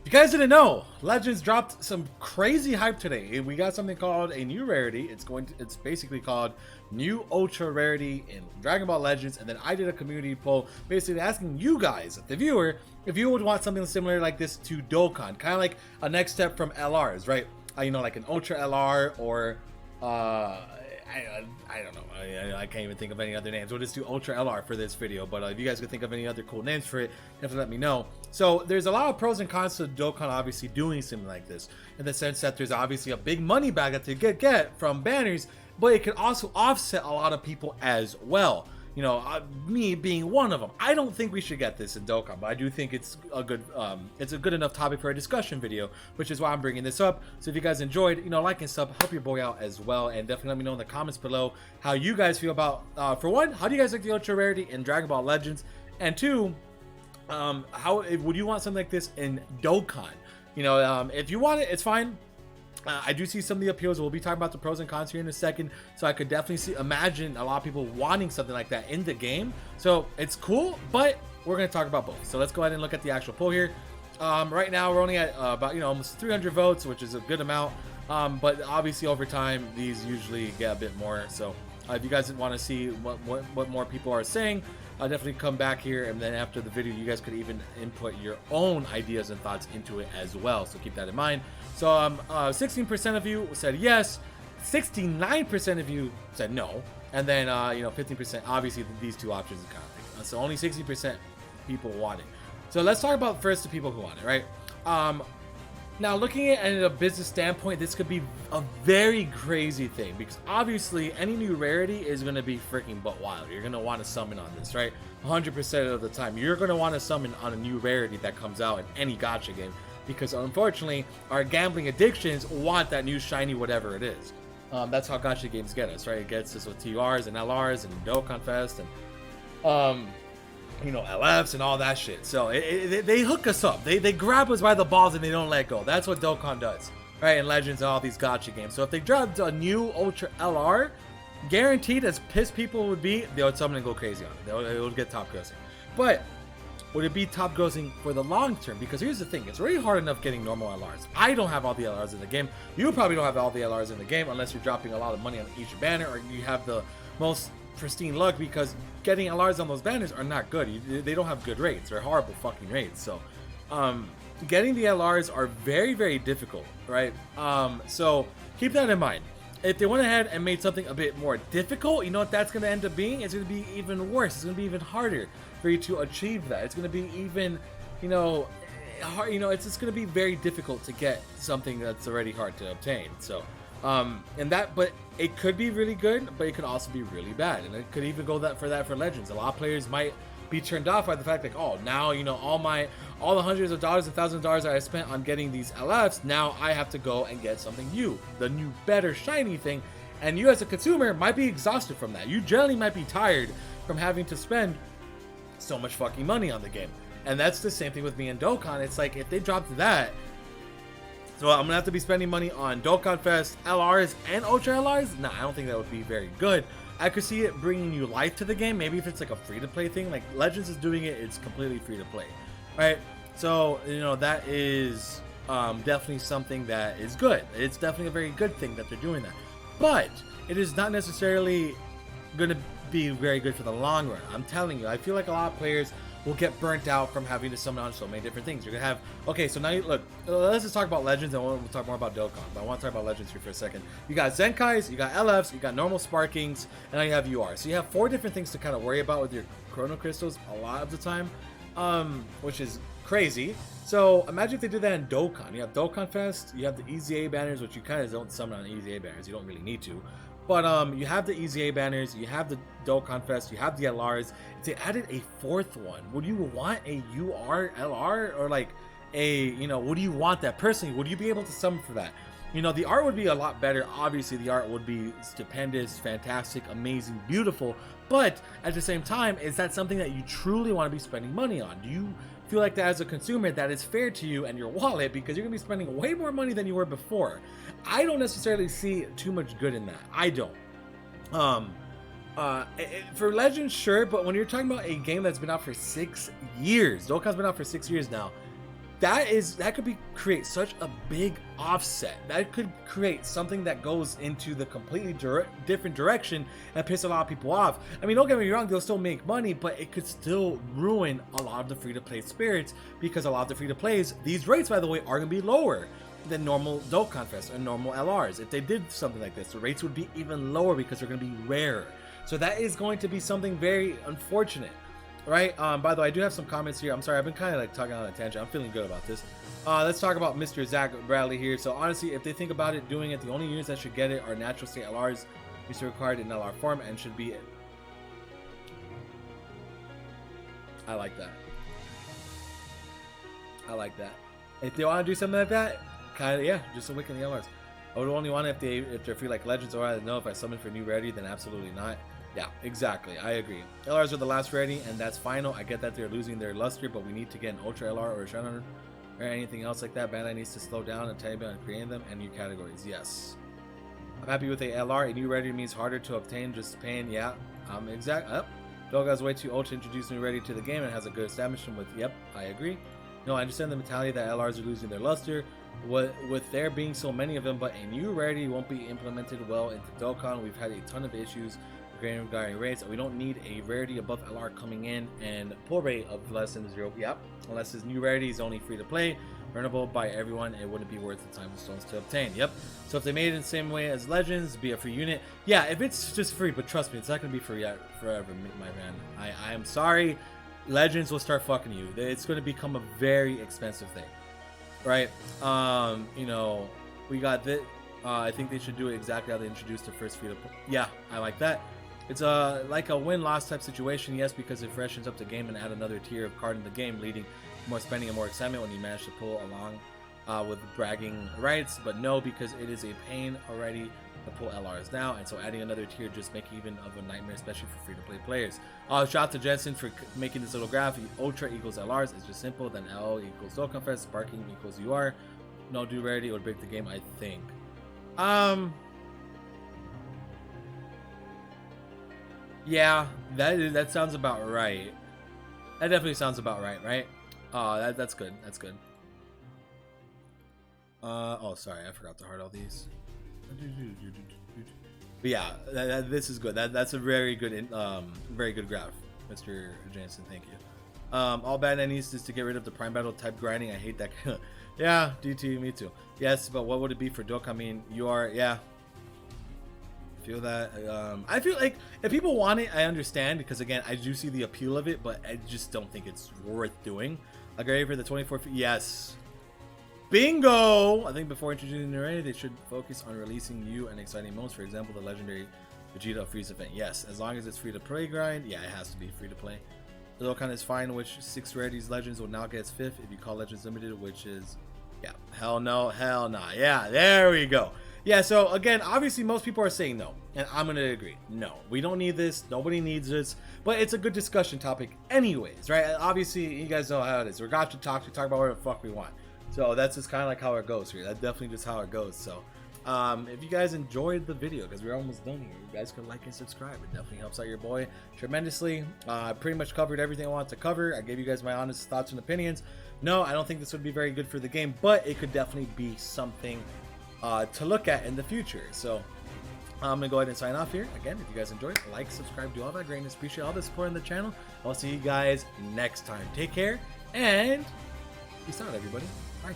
You guys didn't know, Legends dropped some crazy hype today. We got something called a new rarity. It's basically called new ultra rarity in Dragon Ball Legends. And then I did a community poll basically asking you guys, the viewer, if you would want something similar like this to Dokkan, kind of like a next step from LRs, right? You know, like an ultra LR or I don't know. I can't even think of any other names. We'll just do Ultra LR for this video. But if you guys could think of any other cool names for it, definitely let me know. So there's a lot of pros and cons to Dokkan obviously doing something like this, in the sense that there's obviously a big money bag that they get from banners, but it can also offset a lot of people as well. You know, me being one of them. I don't think we should get this in Dokkan, but I do think it's a good enough topic for a discussion video, which is why I'm bringing this up. So if you guys enjoyed, you know, like and sub, help your boy out as well, and definitely let me know in the comments below how you guys feel about, for one, how do you guys like the Ultra Rarity in Dragon Ball Legends, and two, how would you want something like this in Dokkan? You know, if you want it, it's fine. I do see some of the appeals. We'll be talking about the pros and cons here in a second. So I could definitely imagine a lot of people wanting something like that in the game. So it's cool, but we're going to talk about both. So let's go ahead and look at the actual poll here. Right now we're only at about, you know, almost 300 votes, which is a good amount. But obviously over time, these usually get a bit more. So if you guys want to see what more people are saying, I'll definitely come back here, and then after the video you guys could even input your own ideas and thoughts into it as well, so keep that in mind. So 16% of you said yes, 69% of you said no, and then you know, 15%, obviously these two options are kind of like, so only 60% people want it. So let's talk about first the people who want it, right? Now, looking at it at a business standpoint, this could be a very crazy thing, because obviously any new rarity is going to be freaking butt wild. You're going to want to summon on this, right? 100% of the time. You're going to want to summon on a new rarity that comes out in any gacha game, because unfortunately, our gambling addictions want that new shiny whatever it is. That's how gacha games get us, right? It gets us with TRs and LRs and Dokkan Fest and you know, LFs and all that shit. So they hook us up. They grab us by the balls and they don't let go. That's what Dokkan does, right? In Legends and all these gacha games. So if they dropped a new Ultra LR, guaranteed, as pissed people would be, they would summon and go crazy on it. It would get top grossing. But would it be top grossing for the long term? Because here's the thing, it's really hard enough getting normal LRs. I don't have all the LRs in the game. You probably don't have all the LRs in the game unless you're dropping a lot of money on each banner, or you have the most pristine luck, because getting LRs on those banners are not good. They don't have good rates. They're horrible fucking rates. So getting the LRs are very, very difficult, right? So keep that in mind. If they went ahead and made something a bit more difficult, you know what that's going to end up being? It's going to be even worse. It's going to be even harder for you to achieve that. It's going to be even, you know, hard, you know, it's just going to be very difficult to get something that's already hard to obtain. So but it could be really good, but it could also be really bad, and it could even go for Legends. A lot of players might be turned off by the fact like, oh, now, you know, all the hundreds of dollars and thousands of dollars that I spent on getting these LFs, now I have to go and get something new, the new better shiny thing, and you as a consumer might be exhausted from that. You generally might be tired from having to spend so much fucking money on the game, and that's the same thing with me and Dokkan. It's like, if they dropped that, so I'm gonna have to be spending money on Dokkan Fest, LRs, and Ultra LRs? Nah, I don't think that would be very good. I could see it bringing new life to the game. Maybe if it's like a free-to-play thing, like Legends is doing it, it's completely free-to-play, right? So, you know, that is definitely something that is good. It's definitely a very good thing that they're doing that. But it is not necessarily gonna be very good for the long run. I'm telling you, I feel like a lot of players will get burnt out from having to summon on so many different things. You're gonna have, okay, so now look, let's just talk about Legends, and we'll talk more about Dokkan, but I want to talk about Legends here for a second. You got Zenkais, you got LFs, you got normal Sparkings, and now you have UR. So you have 4 different things to kind of worry about with your Chrono Crystals a lot of the time, which is crazy. So imagine if they did that in Dokkan. You have Dokkan Fest, you have the EZA banners, which you kind of don't summon on EZA banners, you don't really need to. But you have the EZA banners, you have the Dokkan Fest, you have the LRs. If they added a 4th one, would you want a UR LR, or like a, you know, would you want that personally? Would you be able to summon for that? You know, the art would be a lot better. Obviously, the art would be stupendous, fantastic, amazing, beautiful. But at the same time, is that something that you truly want to be spending money on? Do you feel like that as a consumer, that is fair to you and your wallet, because you're gonna be spending way more money than you were before? I don't necessarily see too much good in that. I don't. For Legends, sure, but when you're talking about a game that's been out for 6 years, Dokkan's been out for 6 years now, that could create such a big offset. That could create something that goes into the completely different direction and piss a lot of people off. I mean, don't get me wrong, they'll still make money, but it could still ruin a lot of the free-to-play spirits, because a lot of the free-to-plays, these rates, by the way, are going to be lower than normal Dokkan Fest and normal LRs. If they did something like this, the rates would be even lower because they're going to be rarer. So that is going to be something very unfortunate. Right. By the way, I do have some comments here. I'm sorry, I've been kind of like talking on a tangent. I'm feeling good about this. Let's talk about Mr. Zach Bradley here. So honestly, if they think about it, doing it, the only units that should get it are natural state LRs, which are required in LR form and should be it. I like that. I like that. If they want to do something like that, kind of, yeah, just awaken the LRs. I would only want it if they're free like Legends, or I don't know, if I summon for new Rarity, then absolutely not. Yeah, exactly. I agree. LRs are the last Rarity, and that's final. I get that they're losing their luster, but we need to get an Ultra LR or a Shunned or anything else like that. Bandai needs to slow down and tell you about creating them and new categories. Yes. I'm happy with a LR. A new Rarity means harder to obtain, just paying. Yeah, exact. Yep. Dokkan's way too old to introduce new Rarity to the game and has a good establishment with. Yep, I agree. No, I understand the mentality that LRs are losing their luster with there being so many of them, but a new Rarity won't be implemented well into Dokkan. We've had a ton of issues regarding rates. We don't need a Rarity above LR coming in and pull rate of less than 0. Yep, unless his new Rarity is only free to play, earnable by everyone, it wouldn't be worth the time and stones to obtain. Yep. So if they made it in the same way as Legends, be a free unit. Yeah, if it's just free, but trust me, it's not gonna be free forever, my man. I am sorry, Legends will start fucking you. It's gonna become a very expensive thing, right? You know, we got this. I think they should do it exactly how they introduced the first free to play. Yeah, I like that. It's like a win-loss type situation, yes, because it freshens up the game and add another tier of card in the game, leading to more spending and more excitement when you manage to pull along with bragging rights. But no, because it is a pain already to pull LRs now, and so adding another tier just make it even of a nightmare, especially for free-to-play players. Shout out to Jensen for making this little graph. Ultra equals LRs. It's just simple. Then L equals Dokkan Fest. Sparking equals UR. No do Rarity would break the game, I think. Yeah, that sounds about right. That definitely sounds about right, right? That's good. That's good. Oh, sorry, I forgot to heart all these. But yeah, this is good. That's a very good graph, Mr. Jansen. Thank you. All Bandai needs is to get rid of the Prime Battle type grinding. I hate that. Yeah, DT, me too. Yes, but what would it be for Dokkan? I mean, you are, yeah. Feel that. I feel like if people want it, I understand, because again, I do see the appeal of it, but I just don't think it's worth doing. Like, ready for the 24 feet? Yes. Bingo! I think before introducing the Rarity, they should focus on releasing new and exciting modes. For example, the legendary Vegeta Freeze event. Yes, as long as it's free to play grind. Yeah, it has to be free to play. The Dokkan is fine, which 6 Rarities Legends will now get its 5th if you call Legends Limited, which is, yeah, hell no, hell nah. Yeah, there we go. Yeah, so again, obviously most people are saying no, and I'm going to agree. No, we don't need this. Nobody needs this, but it's a good discussion topic anyways, right? Obviously, you guys know how it is. We're got to talk about whatever the fuck we want. So that's just kind of like how it goes here. That's definitely just how it goes. So if you guys enjoyed the video, because we're almost done here, you guys can like and subscribe. It definitely helps out your boy tremendously. I pretty much covered everything I wanted to cover. I gave you guys my honest thoughts and opinions. No, I don't think this would be very good for the game, but it could definitely be something to look at in the future. So I'm gonna go ahead and sign off here. Again, if you guys enjoyed, like, subscribe, do all that greatness. Appreciate all the support on the channel. I'll see you guys next time. Take care and peace out, everybody. Bye.